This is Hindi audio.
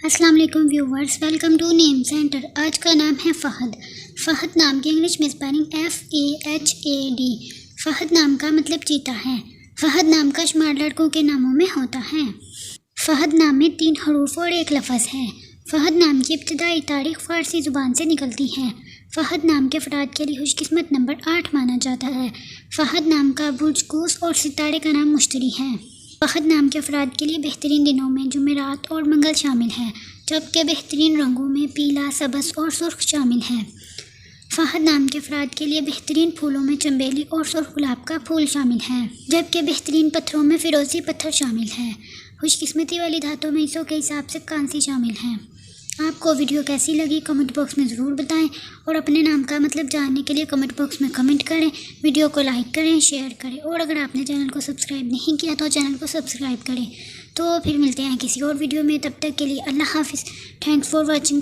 अस्सलाम वालेकुम viewers, welcome to name centre. आज का नाम है फ़हद। फ़हद नाम की इंग्लिश में स्पेलिंग FAHAD। फ़हद नाम का मतलब चीता है। फ़हद नाम का शुमार लड़कों के नामों में होता है। फ़हद नाम में 3 हरूफ और 1 लफ्ज़ है। फ़हद नाम की इब्तिदाई तारीख फ़ारसी ज़ुबान से निकलती है। फ़हद नाम के अफराद के लिए खुशकिस्मत नंबर 8 माना जाता है। फ़हद नाम का बुर्ज कूस और सितारे का नाम मुश्तरी है। फ़हद नाम के अफराद के लिए बेहतरीन दिनों में जुमेरात और मंगल शामिल है, जबकि बेहतरीन रंगों में पीला, सब्ज़ और सुर्ख शामिल है। फ़हद नाम के अफराद के लिए बेहतरीन फूलों में चंबेली और सुर्ख गुलाब का फूल शामिल है, जबकि बेहतरीन पत्थरों में फिरोज़ी पत्थर शामिल है। खुशकिस्मती वाली धातों में हिस्सों के हिसाब से कांसी शामिल है। आपको वीडियो कैसी लगी कमेंट बॉक्स में ज़रूर बताएं और अपने नाम का मतलब जानने के लिए कमेंट बॉक्स में कमेंट करें। वीडियो को लाइक करें, शेयर करें और अगर आपने चैनल को सब्सक्राइब नहीं किया तो चैनल को सब्सक्राइब करें। तो फिर मिलते हैं किसी और वीडियो में, तब तक के लिए अल्लाह हाफिज़। Thanks for watching.